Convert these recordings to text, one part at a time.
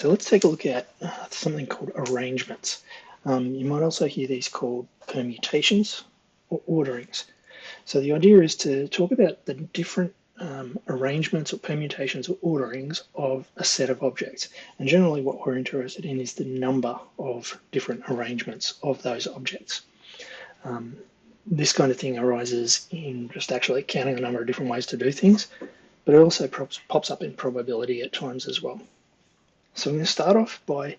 So let's take a look at something called arrangements. You might also hear these called permutations or orderings. So the idea is to talk about the different arrangements or permutations or orderings of a set of objects. And generally what we're interested in is the number of different arrangements of those objects. This kind of thing arises in just actually counting a number of different ways to do things, but it also pops up in probability at times as well. So I'm going to start off by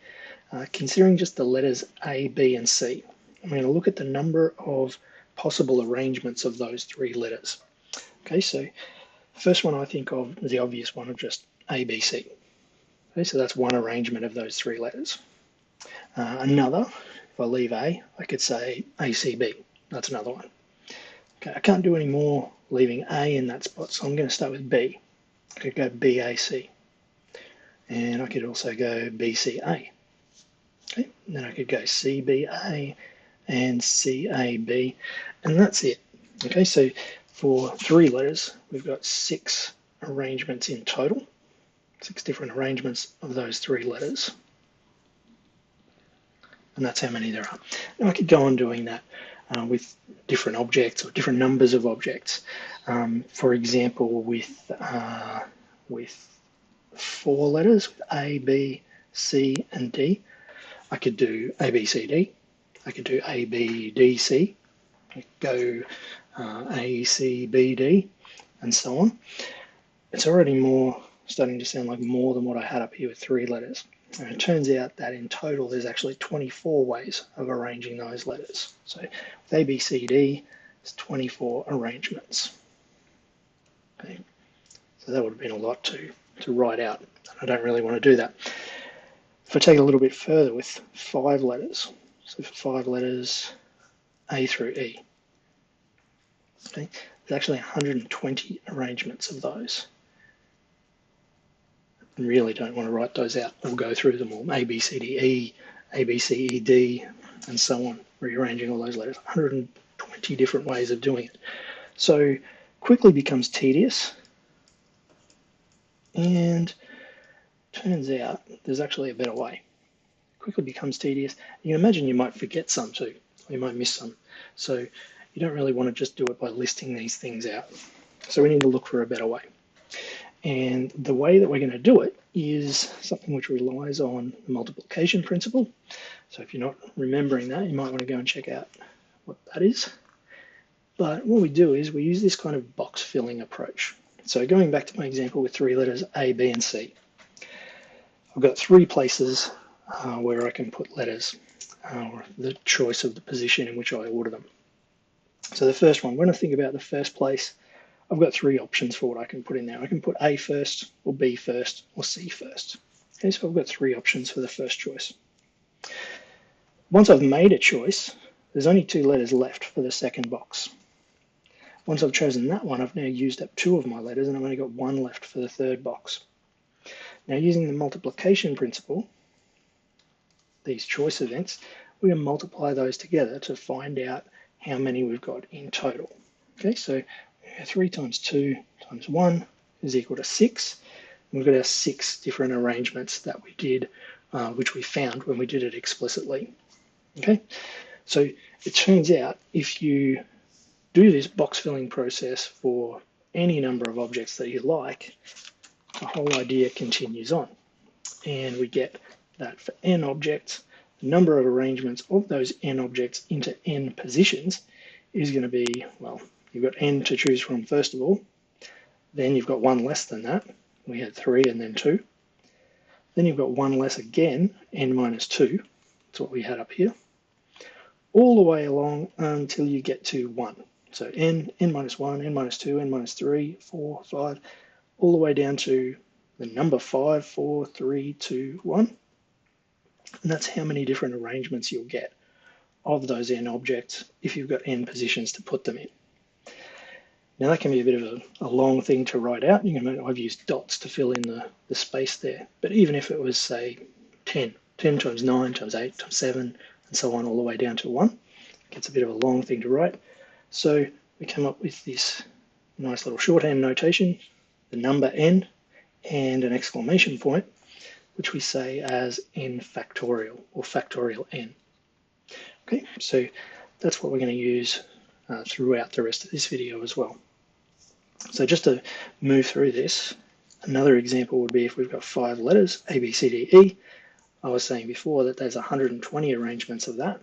considering just the letters A, B, and C. I'm going to look at the number of possible arrangements of those three letters. Okay, so the first one I think of is the obvious one of just A, B, C. Okay, so that's one arrangement of those three letters. Another, if I leave A, I could say ACB. That's another one. Okay, I can't do any more leaving A in that spot, so I'm going to start with B. I could go BAC. And I could also go BCA. Okay, and then I could go CBA and CAB, and that's it. Okay, so for three letters, we've got 6 arrangements in total, 6 different arrangements of those 3 letters. And that's how many there are. Now I could go on doing that with different objects or different numbers of objects. For example, with 4 letters, with A, B, C, and D. I could do A, B, C, D. I could do A, B, D, C. I could go A, C, B, D, and so on. It's already starting to sound like more than what I had up here with 3 letters. And it turns out that in total there's actually 24 ways of arranging those letters. So with A, B, C, D, there's 24 arrangements. Okay. So that would have been a lot to write out. I don't really want to do that. If I take it a little bit further with 5 letters, so for 5 letters, A through E, okay, there's actually 120 arrangements of those. I really don't want to write those out or go through them all. A, B, C, D, E, A, B, C, E, D, and so on, rearranging all those letters. 120 different ways of doing it. So quickly becomes tedious. And turns out there's actually a better way. It quickly becomes tedious. You can imagine you might forget some too. You might miss some. So you don't really want to just do it by listing these things out. So we need to look for a better way. And the way that we're going to do it is something which relies on the multiplication principle. So if you're not remembering that, you might want to go and check out what that is. But what we do is we use this kind of box filling approach. So going back to my example with 3 letters A, B, and C, I've got 3 places where I can put letters, or the choice of the position in which I order them. So the first one, when I think about the first place, I've got 3 options for what I can put in there. I can put A first, or B first, or C first. Okay, so I've got 3 options for the first choice. Once I've made a choice, there's only 2 letters left for the second box. Once I've chosen that one, I've now used up 2 of my letters, and I've only got 1 left for the third box. Now, using the multiplication principle, these choice events, we're going to multiply those together to find out how many we've got in total. Okay, so 3 times 2 times 1 is equal to 6. And we've got our 6 different arrangements that we did, which we found when we did it explicitly. Okay, so it turns out if you do this box filling process for any number of objects that you like, the whole idea continues on. And we get that for n objects, the number of arrangements of those n objects into n positions is going to be, well, you've got n to choose from first of all, then you've got 1 less than that. We had 3 and then 2. Then you've got 1 less again, n minus 2. That's what we had up here. All the way along until you get to 1. So n minus 1, n minus 2, n minus 3, 4, 5, all the way down to the number 5, 4, 3, 2, 1. And that's how many different arrangements you'll get of those n objects if you've got n positions to put them in. Now that can be a bit of a long thing to write out. You can imagine I've used dots to fill in the space there. But even if it was, say, 10 times 9 times 8 times 7, and so on all the way down to 1, it gets a bit of a long thing to write. So we come up with this nice little shorthand notation, the number n and an exclamation point. which we say as n factorial, or factorial n. Okay, so that's what we're going to use throughout the rest of this video as well. So just to move through this, another example would be if we've got 5 letters, A, B, C, D, E. I was saying before that there's 120 arrangements of that.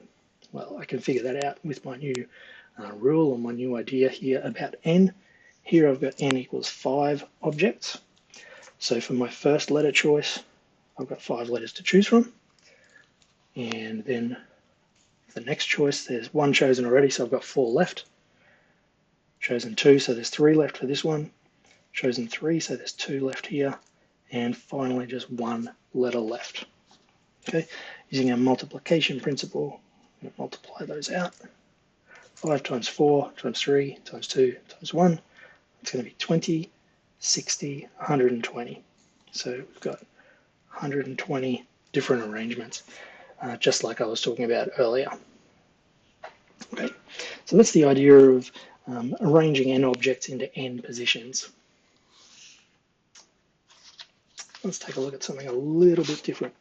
Well, I can figure that out with my new rule, or my new idea here about n. Here I've got n equals 5 objects. So for my first letter choice, I've got 5 letters to choose from. And then the next choice, there's 1 chosen already, so I've got 4 left. Chosen 2, so there's 3 left for this one. Chosen 3, so there's 2 left here. And finally, just 1 letter left. Okay, using our multiplication principle, I'm going to multiply those out. 5 times 4 times 3 times 2 times 1. It's going to be 20, 60, 120. So we've got 120 different arrangements, just like I was talking about earlier. Okay, so that's the idea of arranging n objects into n positions. Let's take a look at something a little bit different.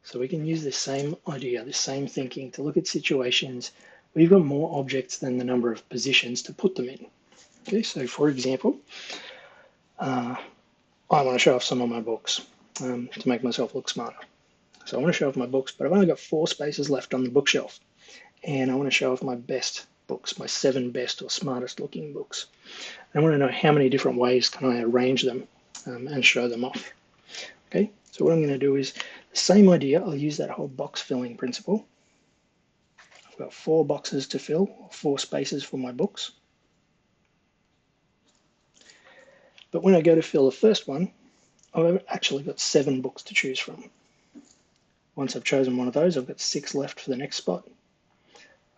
So we can use this same idea, this same thinking to look at situations where you've got more objects than the number of positions to put them in. Okay, so for example, I want to show off some of my books to make myself look smarter. So I want to show off my books, but I've only got 4 spaces left on the bookshelf. And I want to show off my best books, my 7 best or smartest looking books. And I want to know how many different ways can I arrange them and show them off. Okay, so what I'm going to do is the same idea. I'll use that whole box filling principle. I've got 4 boxes to fill, 4 spaces for my books. But when I go to fill the first one, I've actually got 7 books to choose from. Once I've chosen one of those, I've got 6 left for the next spot.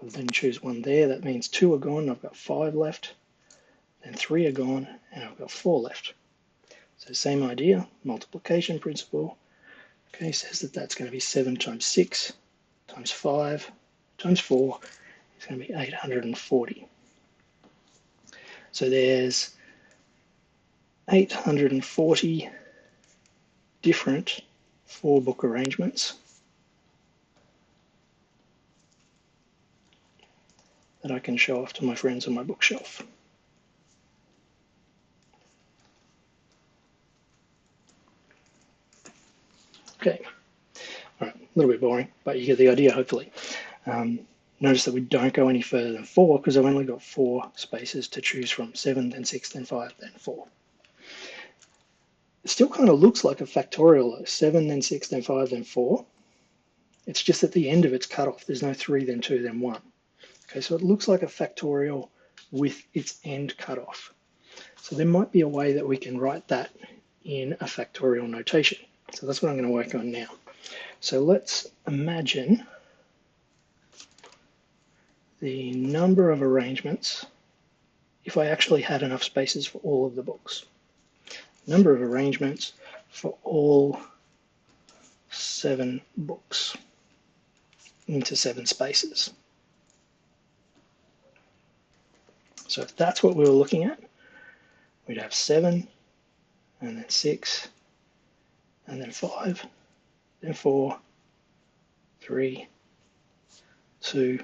I'll then choose one there. That means 2 are gone. I've got 5 left. Then 3 are gone, and I've got 4 left. So same idea, multiplication principle. Okay, says that that's going to be 7 times 6 times 5 times 4 is going to be 840. So there's 840 different 4-book arrangements that I can show off to my friends on my bookshelf. Okay, all right, a little bit boring, but you get the idea, hopefully. Notice that we don't go any further than 4 because I've only got 4 spaces to choose from, 7, then 6, then 5, then 4. It still kind of looks like a factorial, 7, then 6, then 5, then 4. It's just at the end of it's cut off. There's no 3, then 2, then 1. Okay, so it looks like a factorial with its end cut off. So there might be a way that we can write that in a factorial notation. So that's what I'm going to work on now. So let's imagine the number of arrangements if I actually had enough spaces for all of the books. Number of arrangements for all 7 books into 7 spaces. So if that's what we were looking at, we'd have 7, and then 6, and then 5, then 4, 3, 2,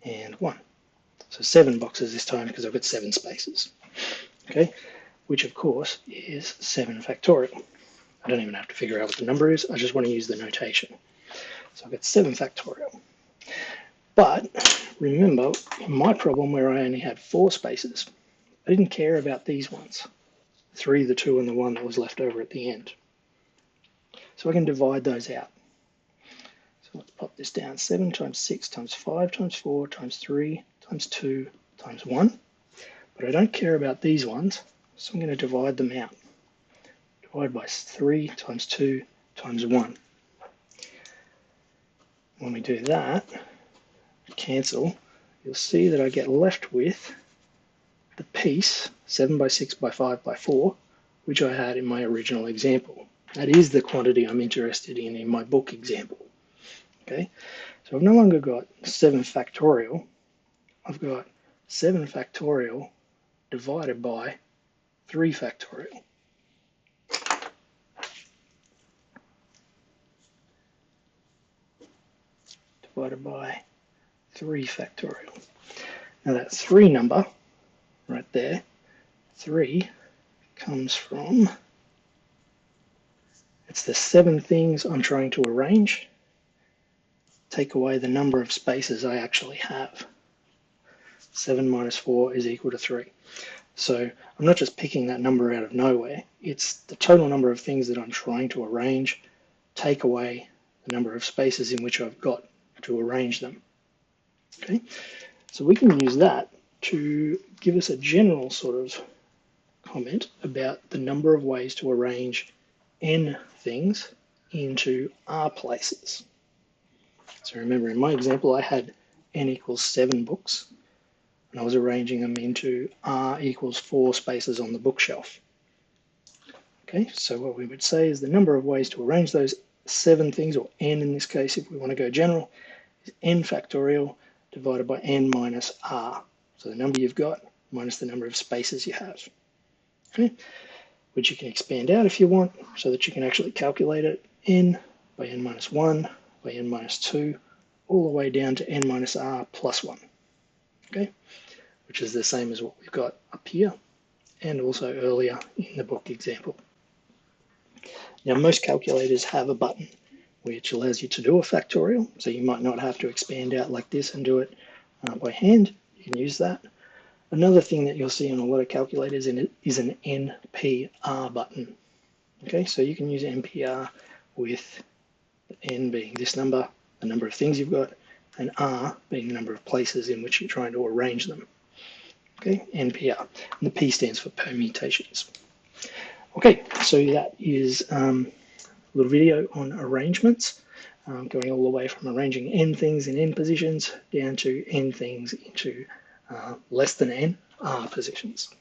and 1. So 7 boxes this time because I've got 7 spaces. Okay, which of course is 7 factorial. I don't even have to figure out what the number is, I just want to use the notation. So I've got 7 factorial. But remember, my problem where I only had 4 spaces, I didn't care about these ones. 3, the 2, and the 1 that was left over at the end. So I can divide those out. So let's pop this down. 7 times 6 times 5 times 4 times 3 times 2 times 1. But I don't care about these ones, so I'm going to divide them out. Divide by 3 times 2 times 1. When we do that, cancel, you'll see that I get left with the piece 7 by 6 by 5 by 4, which I had in my original example. That is the quantity I'm interested in my book example. Okay, so I've no longer got 7 factorial, I've got 7 factorial divided by 3 factorial. divided by 3 factorial. Now that 3 number right there, 3 comes from, it's the 7 things I'm trying to arrange, take away the number of spaces I actually have. 7 minus 4 is equal to 3. So I'm not just picking that number out of nowhere, it's the total number of things that I'm trying to arrange, take away the number of spaces in which I've got to arrange them. Okay, so we can use that to give us a general sort of comment about the number of ways to arrange n things into r places. So remember, in my example, I had n equals 7 books, and I was arranging them into r equals 4 spaces on the bookshelf. Okay, so what we would say is the number of ways to arrange those 7 things, or n in this case if we want to go general, is n factorial divided by n minus r. So the number you've got minus the number of spaces you have. Okay, which you can expand out if you want so that you can actually calculate it, n by n minus 1 by n minus 2 all the way down to n minus r plus 1. Okay, which is the same as what we've got up here and also earlier in the book example. Now most calculators have a button which allows you to do a factorial, so you might not have to expand out like this and do it by hand. You can use that. Another thing that you'll see in a lot of calculators is an NPR button. Okay, so you can use NPR with n being this number, the number of things you've got, and r being the number of places in which you're trying to arrange them. Okay, NPR. And the P stands for permutations. Okay, so that is a little video on arrangements, going all the way from arranging n things in n positions down to n things into less than n r positions.